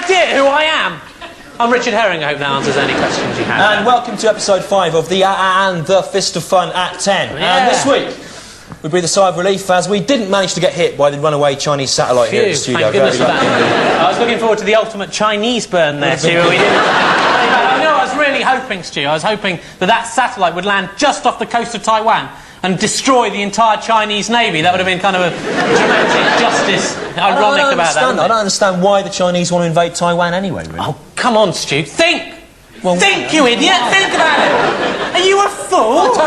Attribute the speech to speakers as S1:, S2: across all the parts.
S1: idea who I am? I'm Richard Herring. I hope that answers any questions you have.
S2: And welcome to episode 5 of the and the Fist of Fun Act 10.
S1: Yeah.
S2: And this week, we breathe a sigh of relief as we didn't manage to get hit by the runaway Chinese satellite here at the studio.
S1: Thank goodness for that. I was looking forward to the ultimate Chinese burn there, Stu. We didn't. You know, I was really hoping, Stu. I was hoping that satellite would land just off the coast of Taiwan and destroy the entire Chinese Navy. That would have been kind of a dramatic justice. Ironic about that.
S2: I don't understand why the Chinese want to invade Taiwan anyway, really.
S1: Oh, come on, Stu. Think!
S2: Well,
S1: think, you idiot! Think about it! Are you a fool? It's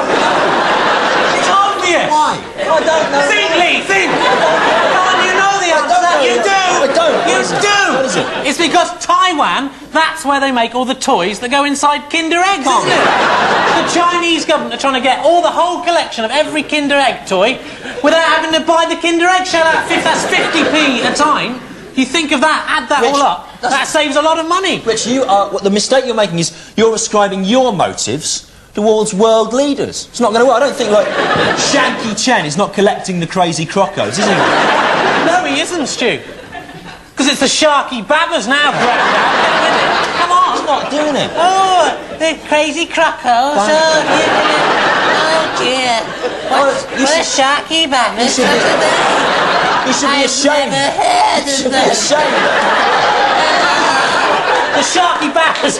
S1: obvious!
S2: Why? I don't know.
S1: Think, Lee, think! Come on, you know the answer! You do!
S2: I don't.
S1: You do!
S2: What is it?
S1: It's because Taiwan, that's where they make all the toys that go inside Kinder Eggs, isn't it? The Chinese government are trying to get the whole collection of every Kinder Egg toy without having to buy the Kinder Egg shell out. That's 50p a time. You think of that, add that
S2: Rich,
S1: all up, that saves a lot of money.
S2: Rich, the mistake you're making is you're ascribing your motives towards world leaders. It's not going to work. I don't think, like, Shanky Chen is not collecting the crazy crocos, is he?
S1: No, he isn't, Stu. Because it's the Sharky Babbers now, Come on.
S2: He's not doing it.
S1: Oh, the crazy crocos. Oh, dear. What a Sharky Babbers.
S2: You should be ashamed. You should be ashamed.
S1: The Sharky Babbers.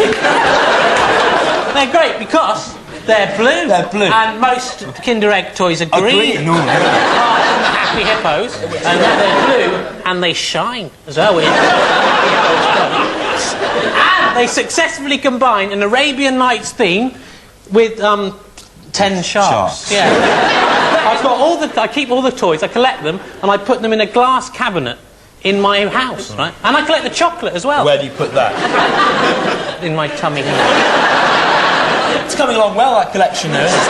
S1: They're great because they're blue.
S2: They're blue.
S1: And most Kinder Egg toys are green.
S2: No.
S1: Happy hippos. And they're blue and they shine as well. And they successfully combine an Arabian Nights theme with 10 sharks. Yeah. I keep all the toys, I collect them, and I put them in a glass cabinet in my house, right? And I collect the chocolate as well.
S2: Where do you put that?
S1: In my tummy.
S2: It's coming along well, that collection there, isn't it?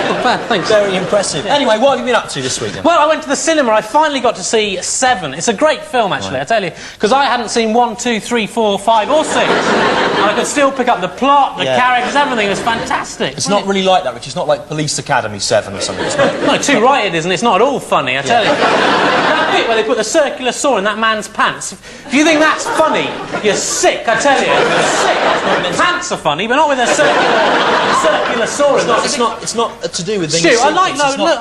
S1: Not bad, thanks.
S2: Very impressive. Yeah. Anyway, what have you been up to this week then?
S1: Well, I went to the cinema. I finally got to see 7. It's a great film, actually, right. I tell you, because I hadn't seen 1, 2, 3, 4, 5 or 6. And I could still pick up the plot, the characters, everything. It was fantastic.
S2: It's not really like that, Rich. It's not like Police Academy 7 or something.
S1: No, too right it isn't. It's not at all funny, I tell you. That bit where they put the circular saw in that man's pants. If you think that's funny, you're sick, I tell you. You're sick. Pants are funny, but not with a circular saw in them.
S2: It's not to do with things.
S1: Stu, I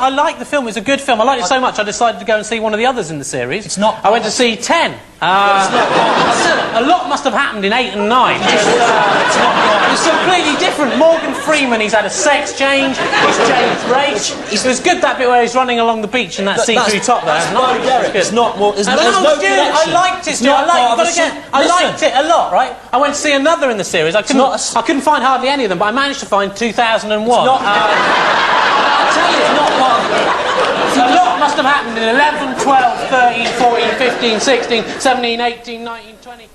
S1: like the film. It's a good film. I liked it so much I decided to go and see one of the others in the series.
S2: It's not.
S1: I went to see 10. A lot must have happened in 8 and 9. It's completely different. Morgan Freeman, he's had a sex change. He's changed race. It was good, that bit where he's running along the beach in that see-through top there.
S2: It's not more. There's no connection.
S1: I liked it, Stu. I liked it a lot, right? I went to see another in the series. I couldn't find hardly any of them, but I managed to find 2001.
S2: I'll tell you, it's not part of it.
S1: A lot must have happened in 11, 12, 13, 14, 15, 16, 17, 18, 19, 20,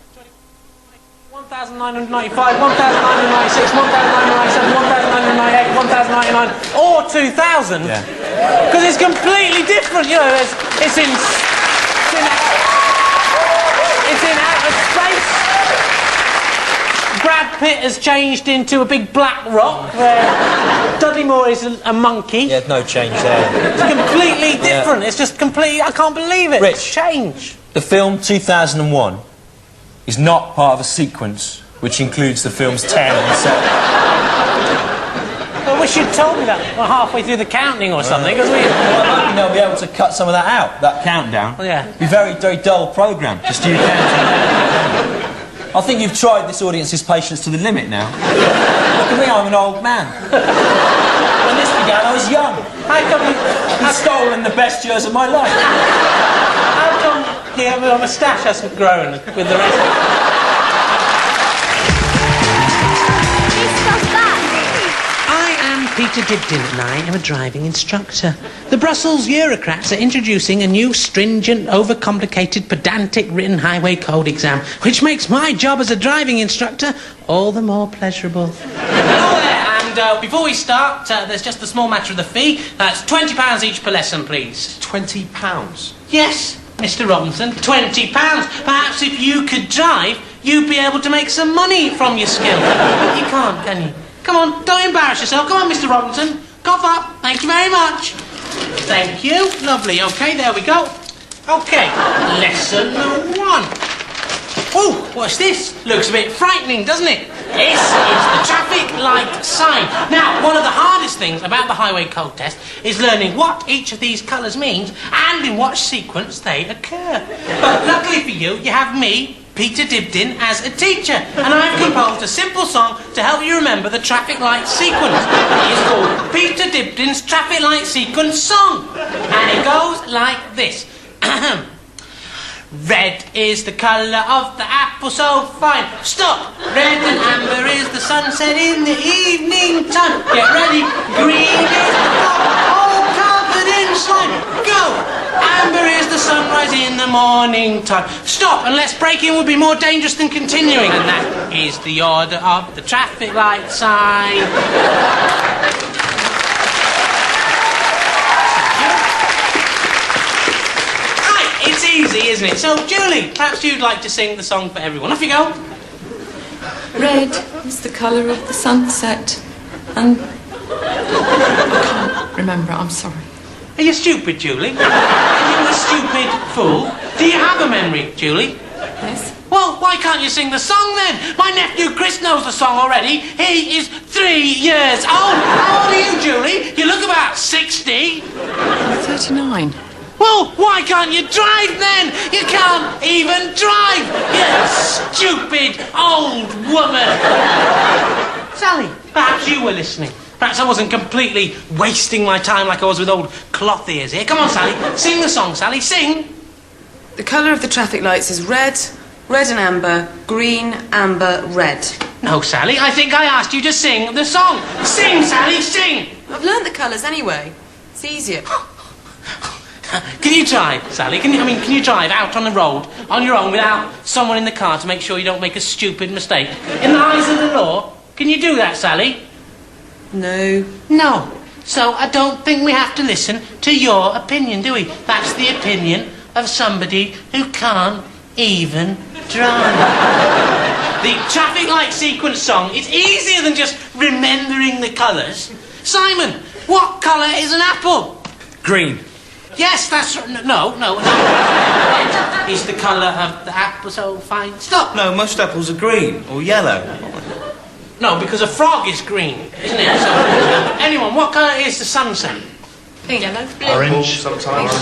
S1: 1,995, 1,996, 1,997, 1,998, 1,099, or 2,000. Because it's completely different, you know. It's in outer space. Brad Pitt has changed into a big black rock. Dudley Moore is a monkey.
S2: Yeah, no change there.
S1: It's completely different. Yeah. It's just completely... I can't believe it.
S2: Rich,
S1: it's change.
S2: The film 2001 is not part of a sequence which includes the films 10 and 7.
S1: I wish you'd told me that halfway through the counting or something, because
S2: they'll be able to cut some of that out, that countdown.
S1: Oh, yeah.
S2: It'd be a very, very dull programme, just you counting. I think you've tried this audience's patience to the limit now. Look at me, I'm an old man. When this began, I was young.
S1: How come
S2: I've stolen the best years of my life.
S1: How come your moustache hasn't grown with the rest? Peter Dibdin and I am a driving instructor. The Brussels bureaucrats are introducing a new stringent, overcomplicated, pedantic written highway code exam, which makes my job as a driving instructor all the more pleasurable. Hello there, and before we start, there's just a small matter of the fee. That's £20 each per lesson, please.
S2: £20?
S1: Yes, Mr. Robinson, £20. Perhaps if you could drive, you'd be able to make some money from your skill. But you can't, can you? Come on, don't embarrass yourself. Come on, Mr. Robinson. Cough up. Thank you very much. Thank you. Lovely. OK, there we go. OK, lesson 1. Oh, what's this? Looks a bit frightening, doesn't it? This is the traffic light sign. Now, one of the hardest things about the highway code test is learning what each of these colours means and in what sequence they occur. But luckily for you, you have me, Peter Dibdin, as a teacher, and I've composed a simple song to help you remember the traffic light sequence. It is called Peter Dibdin's Traffic Light Sequence Song, and it goes like this. Red is the colour of the apple so fine. Stop! Red and amber is the sunset in the evening time. Get ready. Green is the flower all covered in slime. Go! Amber is the sunrise in the morning time. Stop! Unless breaking would be more dangerous than continuing. And that is the order of the traffic light sign. It's easy, isn't it? So, Julie, perhaps you'd like to sing the song for everyone. Off you go.
S3: Red is the colour of the sunset, and... I can't remember, I'm sorry.
S1: Are you stupid, Julie? Are you a stupid fool? Do you have a memory, Julie?
S3: Yes.
S1: Well, why can't you sing the song then? My nephew Chris knows the song already. He is 3 years old. How old are you, Julie? You look about 60.
S3: I'm 39.
S1: Well, why can't you drive then? You can't even drive, you stupid old woman. Sally, perhaps you were listening. Perhaps I wasn't completely wasting my time like I was with old cloth ears here. Come on, Sally, sing the song, Sally, sing.
S3: The colour of the traffic lights is red, red and amber, green, amber, red.
S1: No, Sally, I think I asked you to sing the song. Sing, Sally, sing.
S3: I've learnt the colours anyway. It's easier.
S1: Can you drive, Sally? Can you drive out on the road on your own without someone in the car to make sure you don't make a stupid mistake? In the eyes of the law, can you do that, Sally?
S3: No.
S1: No. So I don't think we have to listen to your opinion, do we? That's the opinion of somebody who can't even drive. The traffic light sequence song is easier than just remembering the colours. Simon, what colour is an apple?
S2: Green.
S1: Yes, that's... No. Red is the colour of the apple so fine. Stop.
S2: No, most apples are green or yellow.
S1: No, because a frog is green, isn't it? So, anyone, what colour is the sunset?
S3: Pink. Yellow.
S4: Orange, sometimes.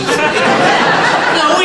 S1: No,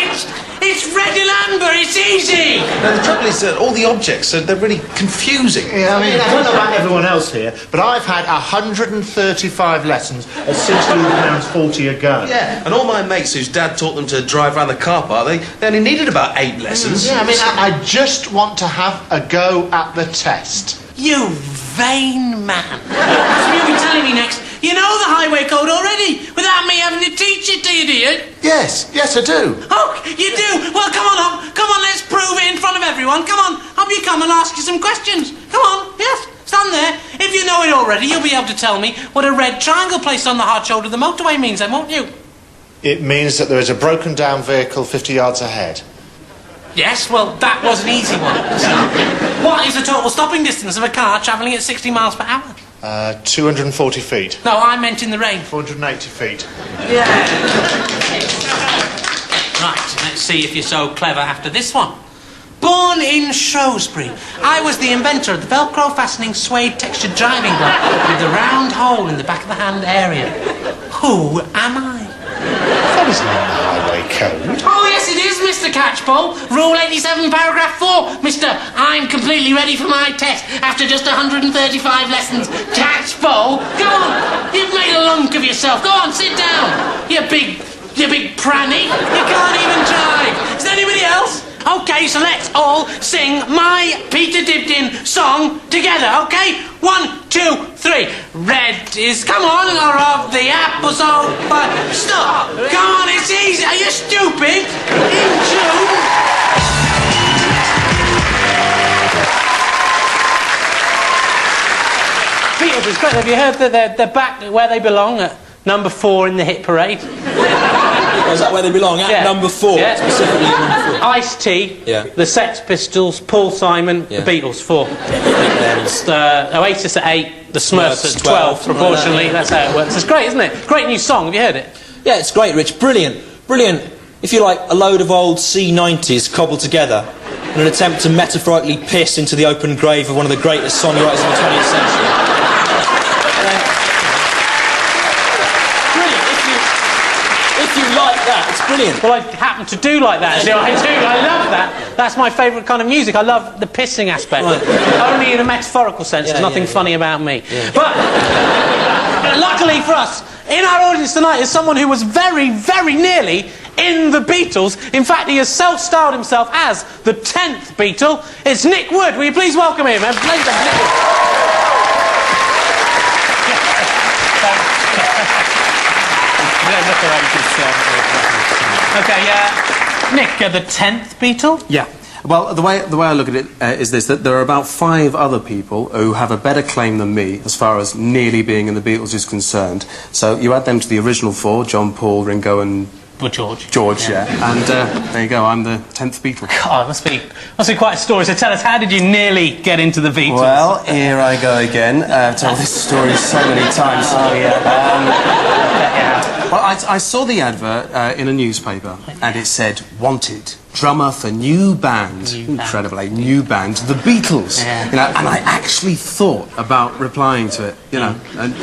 S1: it's red and amber, it's easy!
S4: No, the trouble is that all the objects, they're really confusing.
S5: Yeah, I don't know about everyone else here, but I've had 135 lessons at £16.40 a go.
S4: Yeah, and all my mates whose dad taught them to drive around the car park, they only needed about 8 lessons.
S5: Yeah, I just want to have a go at the test.
S1: You vain man. So you'll be telling me next, you know the highway code already, without me having to teach it to you, do you?
S5: Yes, I do.
S1: Oh, you do? Well, come on, let's prove it in front of everyone. Come on, I'll be come and ask you some questions. Come on, yes, stand there. If you know it already, you'll be able to tell me what a red triangle placed on the hard shoulder of the motorway means then, won't you?
S5: It means that there is a broken down vehicle 50 yards ahead.
S1: Yes, well, that was an easy one. What is the total stopping distance of a car travelling at 60 miles per hour?
S5: 240 feet.
S1: No, I meant in the rain.
S5: 480 feet.
S1: Yeah. Right, let's see if you're so clever after this one. Born in Shrewsbury, I was the inventor of the Velcro fastening suede textured driving glove with the round hole in the back of the hand area. Who am I?
S5: That isn't in the highway code.
S1: Oh, yes, it is, Mr. Catchpole. Rule 87, paragraph 4. Mr. I'm completely ready for my test after just 135 lessons. Catchpole, go on. You've made a lunk of yourself. Go on, sit down. You big pranny. You can't even drive. Is there anybody else? OK, so let's all sing my Peter Dibdin song together, OK? 1, 2, 3. Red is, come on, or of the apple so fine. Stop. Come on, it's easy. Are you stupid? In June. Beatles is great. Have you heard that they're back where they belong at number 4 in the hit parade?
S2: Oh, is that where they belong? At number 4, specifically number 4.
S1: Ice-T, the Sex Pistols, Paul Simon, the Beatles, 4. Oasis at 8, the Smurfs at 12, proportionally. That's how it works. It's great, isn't it? Great new song. Have you heard it?
S2: Yeah, it's great, Rich. Brilliant. If you like a load of old C90s cobbled together in an attempt to metaphorically piss into the open grave of one of the greatest songwriters of the 20th century. Brilliant. If you like that, it's brilliant.
S1: Well, I happen to do like that, actually. I do. I love that. That's my favourite kind of music. I love the pissing aspect.
S2: Right.
S1: Only in a metaphorical sense. There's nothing funny about me.
S2: Yeah.
S1: But luckily for us, in our audience tonight is someone who was very, very nearly in the Beatles. In fact, he has self-styled himself as the 10th Beatle. It's Nick Wood. Will you please welcome him? Okay, Nick, the 10th Beatle?
S6: Yeah. Well, the way I look at it is this, that there are about 5 other people who have a better claim than me as far as nearly being in the Beatles is concerned. So you add them to the original 4, John, Paul, Ringo and...
S1: Well, George.
S6: George, yeah. And there you go, I'm the 10th Beatle.
S1: God, it must be quite a story. So tell us, how did you nearly get into the Beatles?
S6: Well, here I go again. I've told this story so many times.
S1: Oh, yeah.
S6: Well, I saw the advert in a newspaper, and it said, wanted, drummer for new band. Incredible, a new band, the Beatles.
S1: Yeah.
S6: You know, and I actually thought about replying to it, you know. And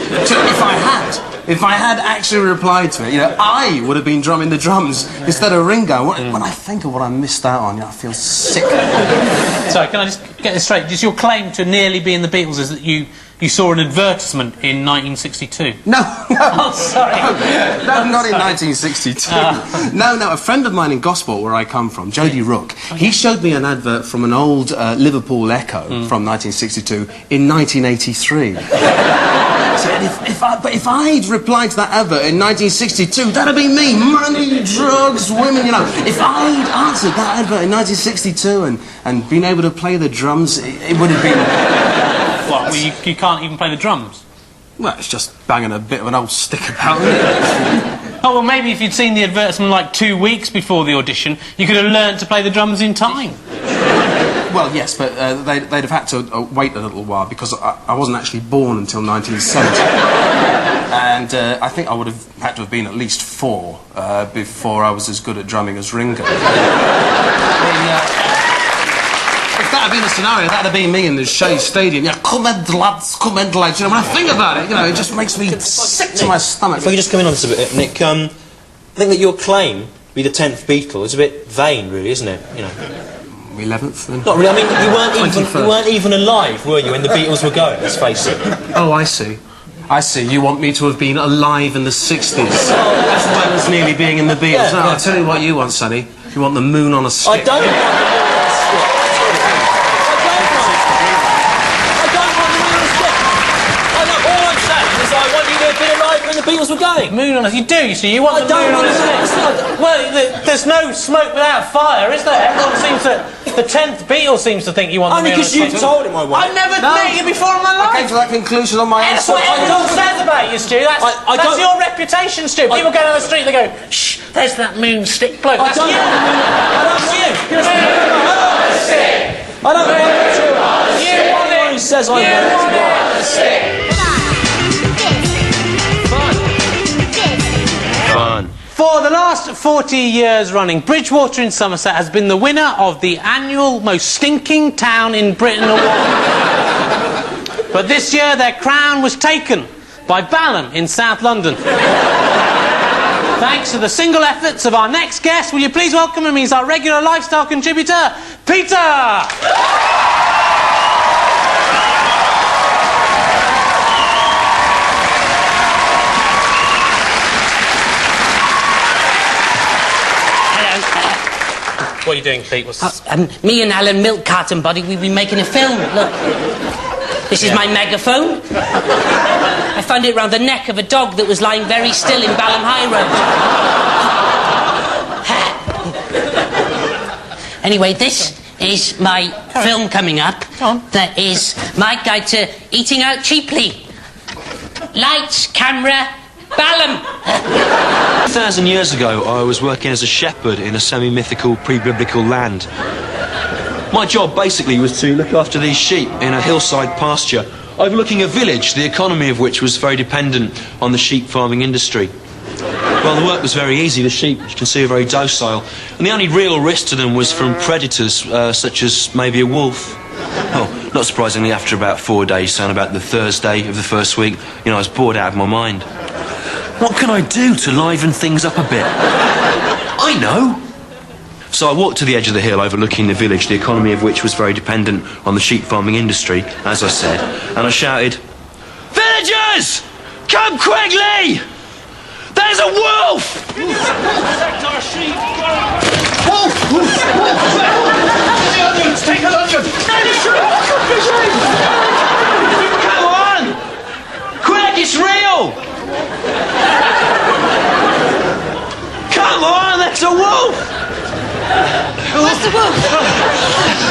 S6: if I had actually replied to it, you know, I would have been drumming the drums instead of Ringo. When I think of what I missed out on, you know, I feel sick.
S1: Sorry, can I just get this straight? Just your claim to nearly be in the Beatles is that you saw an advertisement in 1962?
S6: No.
S1: Oh, sorry.
S6: No, not in 1962. No, a friend of mine in Gosport, where I come from, Jody Rook, he showed me an advert from an old Liverpool Echo from 1962 in 1983. So if I'd replied to that advert in 1962, that'd be me. Money, drugs, women, you know. If I'd answered that advert in 1962 and been able to play the drums, it would have been...
S1: What, well, you can't even play the drums?
S6: Well, it's just banging a bit of an old stick about, isn't it?
S1: Oh, well, maybe if you'd seen the advertisement like 2 weeks before the audition, you could have learned to play the drums in time.
S6: Well, yes, but they'd have had to wait a little while because I wasn't actually born until 1970. And I think I would have had to have been at least 4 before I was as good at drumming as Ringo. If that had been the scenario, that would have been me in the Shea Stadium. Yeah, come on, lads, come on, lads. You know, when I think about it, you know, it just makes me sick to my stomach.
S2: If I could just come in on this a bit, Nick, I think that your claim to be the 10th Beatle is a bit vain, really, isn't it? You know.
S6: 11th, then?
S2: Not really. I mean, you weren't even alive, were you, when the Beatles were going? Let's face it.
S6: Oh, I see. I see. You want me to have been alive in the 60s, as well as nearly being in the Beatles.
S2: Yeah,
S6: I'll tell you what you want, Sonny. You want the moon on a stick.
S2: I don't want the moon on a stick. I don't want the moon on a stick. All I'm saying is I want you to have been alive when the Beatles were going.
S1: Moon on a... You do, you see. You want the moon on a stick. Well, there's no smoke without fire, is there? Everyone seems to... The 10th Beatle seems to think you want the moon on a stick.
S2: Only because you told him I want.
S1: I've never met you before in my life.
S6: I came to that conclusion on my own.
S1: That's what everyone says about you, Stu. That's your reputation, Stu. People go down the street, they go, shh, there's that moon stick bloke. That's you. That's you.
S2: I don't want it. Anyone who says I want it.
S4: Fun.
S1: For the last 40 years running, Bridgewater in Somerset has been the winner of the annual Most Stinking Town in Britain award. But this year their crown was taken by Balham in South London. Thanks to the single efforts of our next guest, will you please welcome him? He's our regular lifestyle contributor, Peter! What are you doing, Pete?
S7: Me and Alan Milk Carton Body, we've been making a film. Look. This is my megaphone. I found it round the neck of a dog that was lying very still in Balham High Road. Anyway, this is my film coming up. That is my guide to eating out cheaply. Lights, camera, Balham.
S8: 2,000 years ago, I was working as a shepherd in a semi-mythical, pre-biblical land. My job, basically, was to look after these sheep in a hillside pasture, overlooking a village, the economy of which was very dependent on the sheep farming industry. Well, the work was very easy. The sheep, as you can see, are very docile. And the only real risk to them was from predators, such as maybe a wolf. Oh, not surprisingly, after about 4 days, so on about the Thursday of the first week, you know, I was bored out of my mind. What can I do to liven things up a bit? I know! So I walked to the edge of the hill overlooking the village, the economy of which was very dependent on the sheep farming industry, as I said, and I shouted, "Villagers! Come quickly! There's a wolf!"
S5: Protect our sheep! Wolf! Take the onions!
S8: Come on! Quick, it's real! Come on, there's a wolf!
S3: Where's the wolf?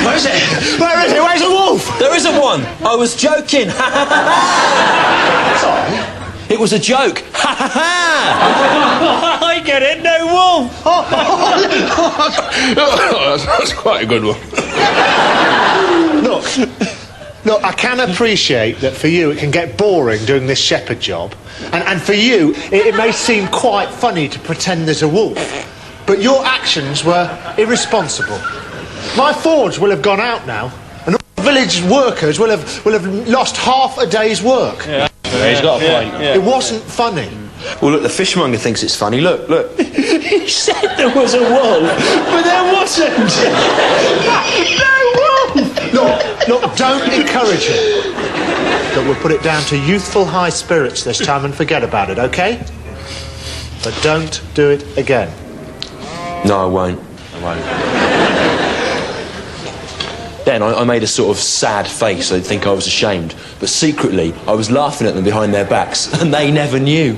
S5: Where is it? Where is it? Where's the wolf?
S2: There isn't one. I was joking.
S5: Sorry.
S2: It was a joke.
S5: I get it, no wolf.
S4: That's quite a good one.
S5: Look, I can appreciate that for you it can get boring doing this shepherd job, and for you it may seem quite funny to pretend there's a wolf, but your actions were irresponsible. My forge will have gone out now, and all the village workers will have lost half a day's work.
S2: Yeah, he's got a point. Yeah.
S5: It wasn't funny.
S2: Well, look, the fishmonger thinks it's funny. Look.
S5: He said there was a wolf, but there wasn't. No wolf! Look, don't encourage him. Look, we'll put it down to youthful high spirits this time and forget about it, OK? But don't do it again.
S2: No, I won't. Then I made a sort of sad face so they'd think I was ashamed. But secretly, I was laughing at them behind their backs, and they never knew.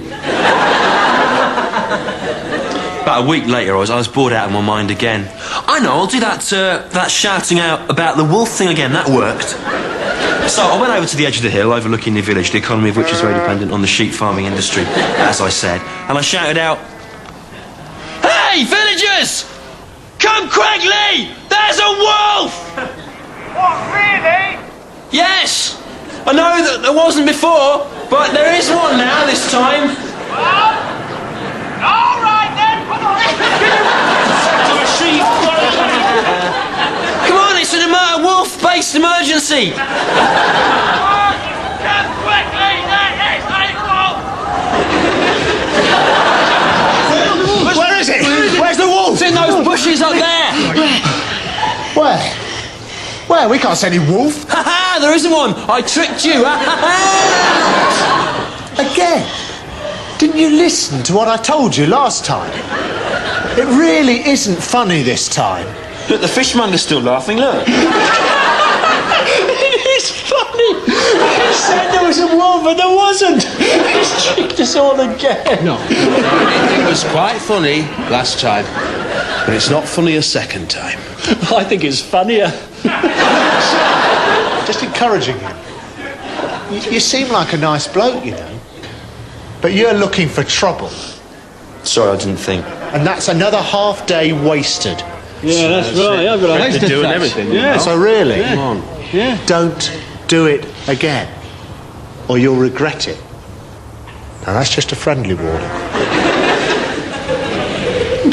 S8: About a week later, I was bored out of my mind again. I know, I'll do that shouting out about the wolf thing again. That worked. So I went over to the edge of the hill overlooking the village, the economy of which is very dependent on the sheep farming industry, as I said, and I shouted out, "Hey, villagers! Come quickly! There's a wolf!"
S5: What, really?
S8: Yes! I know that there wasn't before, but there is one now this time.
S5: All right then, come on.
S8: Come on, it's an wolf-based emergency.
S5: Come quickly, there is a wolf. Where is it? Where's the wolf?
S8: It's in those bushes up there.
S5: Where? Where? We can't see any wolf.
S8: Ha ha! There isn't one. I tricked you.
S5: Again? Didn't you listen to what I told you last time? It really isn't funny this time.
S2: Look, the fishmonger's still laughing, look.
S5: It's funny. He said there was a wolf, but there wasn't. He's tricked us all again.
S4: No, it was quite funny last time, but it's not funny a second time.
S5: I think it's funnier. Just encouraging him. You seem like a nice bloke, you know. But you're looking for trouble.
S2: Sorry, I didn't think.
S5: And that's another half day wasted.
S9: Yeah, that's right. I've got
S4: to do everything.
S9: Yeah.
S5: So really,
S9: Yeah.
S4: Come on.
S9: Yeah.
S5: don't do it again, or you'll regret it. Now that's just a friendly warning.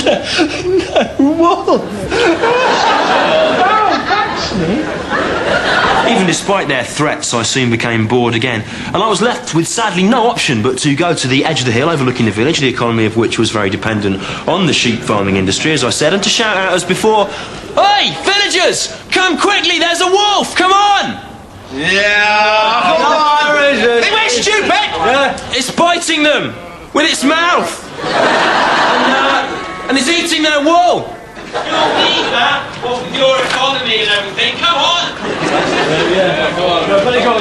S5: No wolf.
S8: Even despite their threats, I soon became bored again, and I was left with sadly no option but to go to the edge of the hill overlooking the village, the economy of which was very dependent on the sheep farming industry, as I said, and to shout out as before, "Hey, villagers! Come quickly, there's a wolf! Come on!"
S4: Yeah! Come on! Where is it?
S8: Hey, wait, stupid! It's biting them with its mouth! And it's eating their wool! You don't need that, with your economy and everything. Come on!
S9: Go on.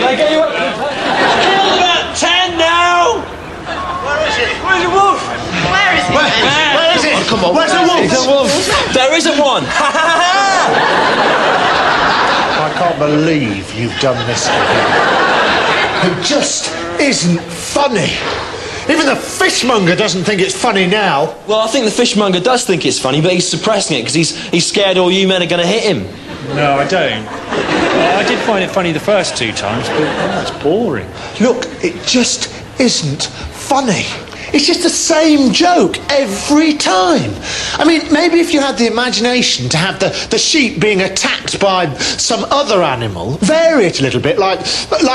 S9: They get you up.
S8: Killed about 10 now!
S5: Where is it?
S9: Where's the wolf?
S3: Where is it?
S5: Where is it?
S4: Oh, come on.
S5: Where's the wolf?
S9: It's a wolf.
S8: There isn't one!
S5: I can't believe you've done this again. It just isn't funny. Even the fishmonger doesn't think it's funny now.
S2: Well, I think the fishmonger does think it's funny, but he's suppressing it because he's scared all you men are going to hit him.
S9: No, I don't. I did find it funny the first 2 times, but that's boring.
S5: Look, it just isn't funny. It's just the same joke every time. I mean, maybe if you had the imagination to have the sheep being attacked by some other animal, vary it a little bit, like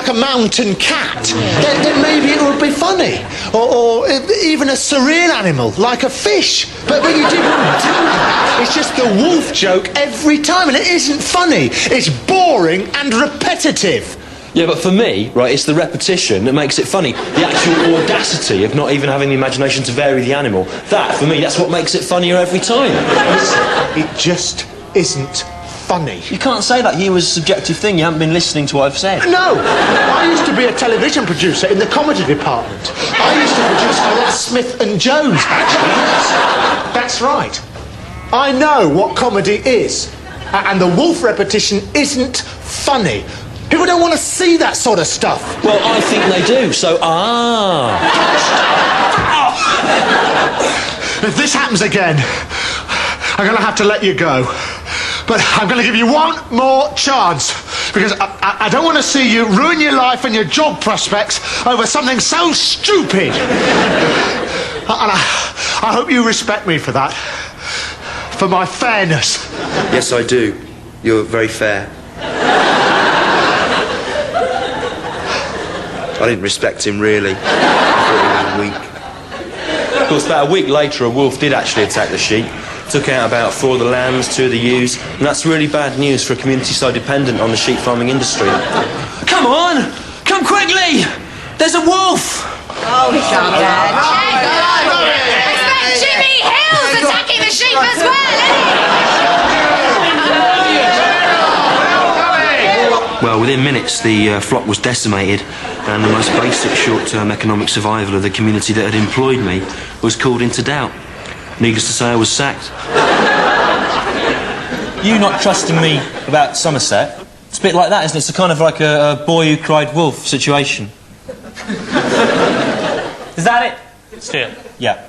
S5: a mountain cat, then maybe it would be funny. Or even a surreal animal, like a fish. But you didn't do that. It's just the wolf joke every time, and it isn't funny. It's boring and repetitive.
S8: Yeah, but for me, right, it's the repetition that makes it funny. The actual audacity of not even having the imagination to vary the animal. That, for me, that's what makes it funnier every time.
S5: It just isn't funny.
S8: You can't say that humour's a subjective thing. You haven't been listening to what I've said.
S5: No! I used to be a television producer in the comedy department. I used to produce Horace Smith and Jones, actually. Yes. That's right. I know what comedy is. And the wolf repetition isn't funny. People don't want to see that sort of stuff.
S8: Well, I think they do, so
S5: If this happens again, I'm going to have to let you go. But I'm going to give you one more chance, because I don't want to see you ruin your life and your job prospects over something so stupid. And I hope you respect me for that. For my fairness.
S8: Yes, I do. You're very fair. I didn't respect him, really. I thought he was weak. Of course, about a week later, a wolf did actually attack the sheep. Took out about 4 of the lambs, 2 of the ewes, and that's really bad news for a community so dependent on the sheep farming industry. Come on! Come quickly! There's a wolf!
S10: Oh, shut up.
S11: It's Jimmy Hill's attacking the sheep as well,
S8: Well, within minutes, the flock was decimated, and the most basic short-term economic survival of the community that had employed me was called into doubt. Needless to say, I was sacked.
S2: You not trusting me about Somerset, it's a bit like that, isn't it? It's a kind of like a boy who cried wolf situation.
S1: Is that it, Stewart?
S2: Yeah.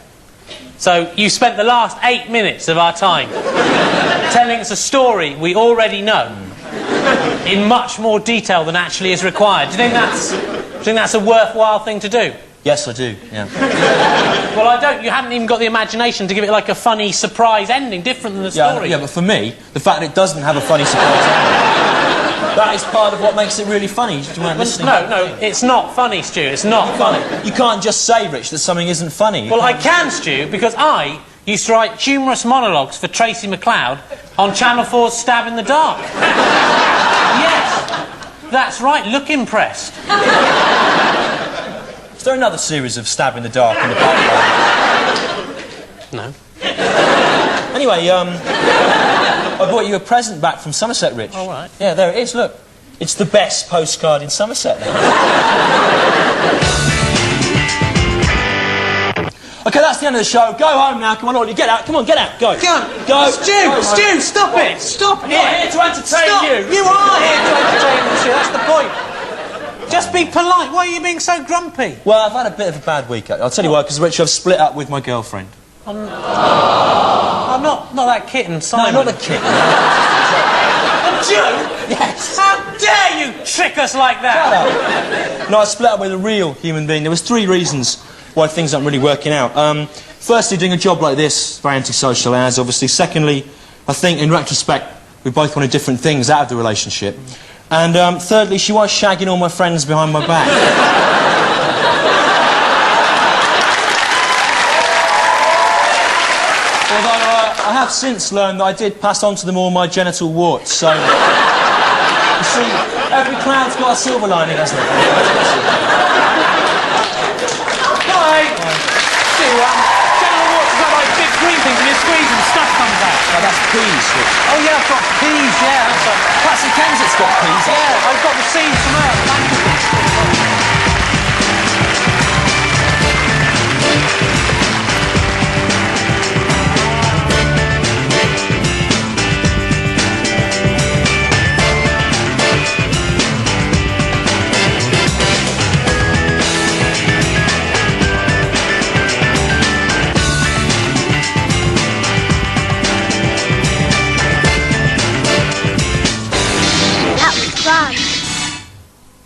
S1: So you spent the last 8 minutes of our time telling us a story we already know in much more detail than actually is required. Do you think that's a worthwhile thing to do?
S2: Yes, I do, yeah.
S1: Well, I don't. You haven't even got the imagination to give it like a funny surprise ending, different than the story.
S2: Yeah, but for me, the fact that it doesn't have a funny surprise ending, that is part of what makes it really funny. You weren't listening.
S1: No, it's not funny, Stu. It's not funny.
S2: You can't just say, Rich, that something isn't funny.
S1: Well, I can, Stu, because I used to write humorous monologues for Tracy McLeod on Channel 4's Stab in the Dark. Yes, that's right. Look impressed.
S2: Is there another series of Stab in the Dark in the pipeline?
S1: No.
S2: Anyway, I brought you a present back from Somerset, Rich.
S1: All right.
S2: Yeah, there it is, look. It's the best postcard in Somerset, then. OK, that's the end of the show. Go home now. Come on, all you get out. Come on, get out. Go. Go.
S1: Stu, stop it. Stop it.
S2: I'm not here to entertain you.
S1: You are here to entertain us, Stu. That's the point. Just be polite. Why are you being so grumpy?
S2: Well, I've had a bit of a bad week. I'll tell you why, because, Rich, I've split up with my girlfriend.
S1: I'm not that kitten, Simon.
S2: No, not a kitten.
S1: A Jew?
S2: Yes.
S1: How dare you trick us like that?
S2: Shut up. No, I split up with a real human being. There was 3 reasons why things aren't really working out. Firstly, doing a job like this, very antisocial as, obviously. Secondly, I think, in retrospect, we both wanted different things out of the relationship. And thirdly, she was shagging all my friends behind my back. Although I have since learned that I did pass on to them all my genital warts, so... You see, every cloud's got a silver lining, hasn't it?
S1: Hi. Genital warts is like big green things and you squeeze and stuff comes out.
S2: Oh, that's peas, Rich.
S1: Oh, yeah, I've got peas, yeah.
S2: Patsy Kensit's got peas.
S1: Yeah, I've got the seeds from her.